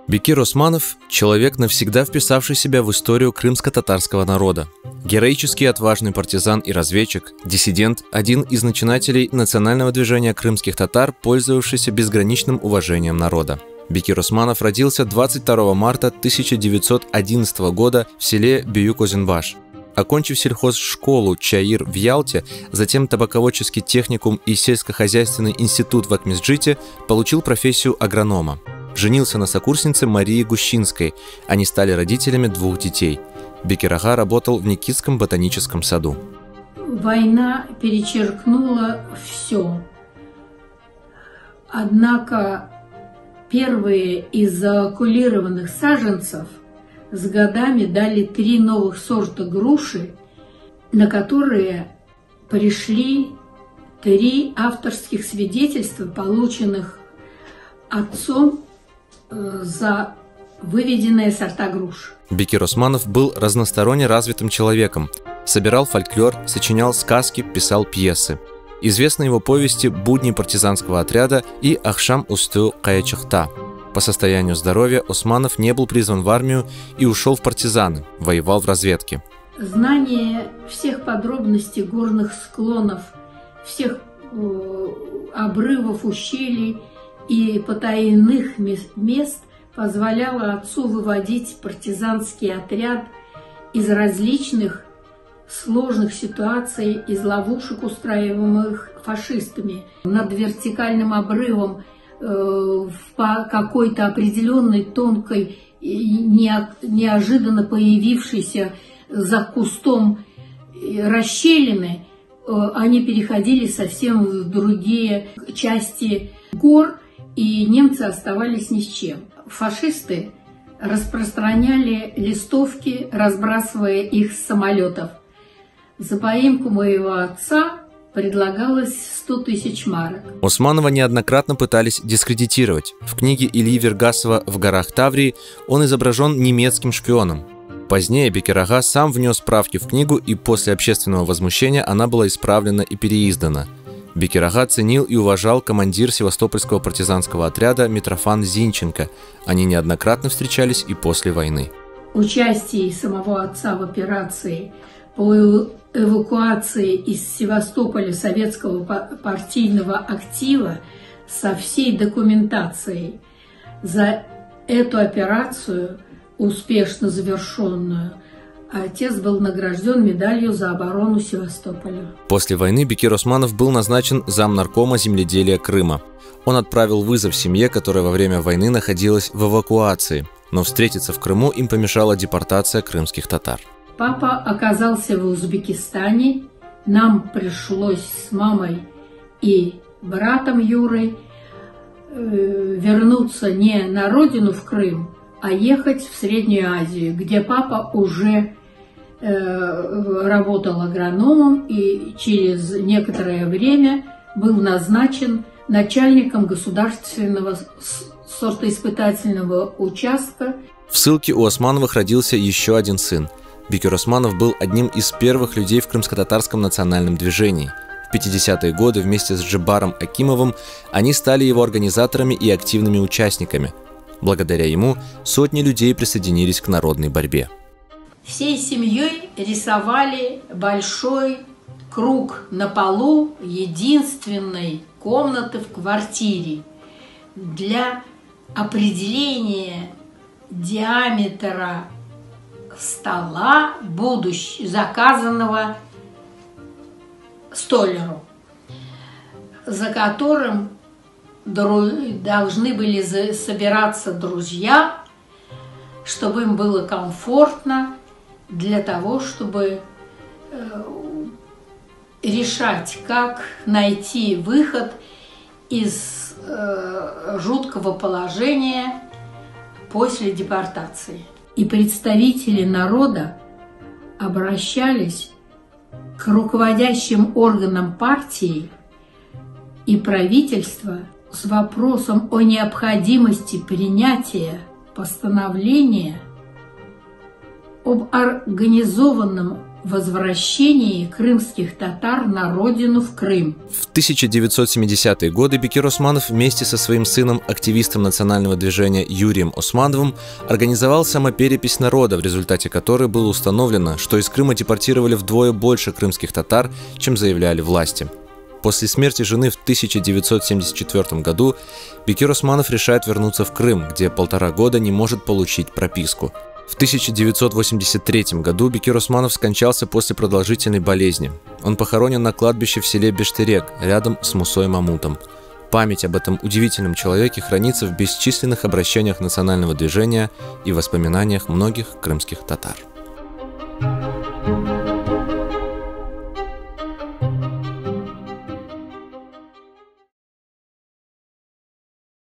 Бекир Османов – человек, навсегда вписавший себя в историю крымско-татарского народа. Героический отважный партизан и разведчик, диссидент, один из начинателей национального движения крымских татар, пользовавшийся безграничным уважением народа. Бекир Османов родился 22 марта 1911 года в селе Бююк-Озенбаш. Окончив сельхозшколу Чаир в Ялте, затем табаководческий техникум и сельскохозяйственный институт в Акмесджите, получил профессию агронома. Женился на сокурснице Марии Гущинской. Они стали родителями 2 детей. Бекир ага работал в Никитском ботаническом саду. Война перечеркнула все. Однако первые из заокулированных саженцев с годами дали 3 новых сорта груши, на которые пришли 3 авторских свидетельства, полученных отцом за выведенные сорта груш. Бекир Османов был разносторонне развитым человеком. Собирал фольклор, сочинял сказки, писал пьесы. Известны его повести «Будни партизанского отряда» и «Ахшам усту Каячухта». По состоянию здоровья Османов не был призван в армию и ушел в партизаны, воевал в разведке. Знание всех подробностей горных склонов, всех обрывов, ущелий и потайных мест позволяло отцу выводить партизанский отряд из различных сложных ситуаций, из ловушек, устраиваемых фашистами. Над вертикальным обрывом по какой-то определенной тонкой, неожиданно появившейся за кустом расщелины, они переходили совсем в другие части гор, и немцы оставались ни с чем. Фашисты распространяли листовки, разбрасывая их с самолетов. За поимку моего отца предлагалось 100 000 марок. Османова неоднократно пытались дискредитировать. В книге Ильи Вергасова «В горах Таврии» он изображен немецким шпионом. Позднее Бекир ага сам внес правки в книгу, и после общественного возмущения она была исправлена и переиздана. Бекир ага ценил и уважал командир Севастопольского партизанского отряда Митрофан Зинченко. Они неоднократно встречались и после войны. Участие самого отца в операции по эвакуации из Севастополя советского партийного актива со всей документацией за эту операцию, успешно завершенную, отец был награжден медалью за оборону Севастополя. После войны Бекир Османов был назначен замнаркома земледелия Крыма. Он отправил вызов семье, которая во время войны находилась в эвакуации, но встретиться в Крыму им помешала депортация крымских татар. Папа оказался в Узбекистане. Нам пришлось с мамой и братом Юрой вернуться не на родину в Крым, а ехать в Среднюю Азию, где папа уже работал агрономом и через некоторое время был назначен начальником государственного сортоиспытательного участка. В ссылке у Османовых родился еще один сын. Бекир Османов был одним из первых людей в крымско-татарском национальном движении. В 50-е годы вместе с Джебаром Акимовым они стали его организаторами и активными участниками. Благодаря ему сотни людей присоединились к народной борьбе. Всей семьей рисовали большой круг на полу единственной комнаты в квартире для определения диаметра стола, заказанного столяру, за которым должны были собираться друзья, чтобы им было комфортно, для того, чтобы решать, как найти выход из жуткого положения после депортации. И представители народа обращались к руководящим органам партии и правительства с вопросом о необходимости принятия постановления об организованном возвращении крымских татар на родину в Крым. В 1970-е годы Бекир Османов вместе со своим сыном, активистом национального движения Юрием Османовым, организовал самоперепись народа, в результате которой было установлено, что из Крыма депортировали вдвое больше крымских татар, чем заявляли власти. После смерти жены в 1974 году Бекир Османов решает вернуться в Крым, где 1,5 года не может получить прописку. В 1983 году Бекир Османов скончался после продолжительной болезни. Он похоронен на кладбище в селе Бештерек, рядом с Мусой Мамутом. Память об этом удивительном человеке хранится в бесчисленных обращениях национального движения и воспоминаниях многих крымских татар.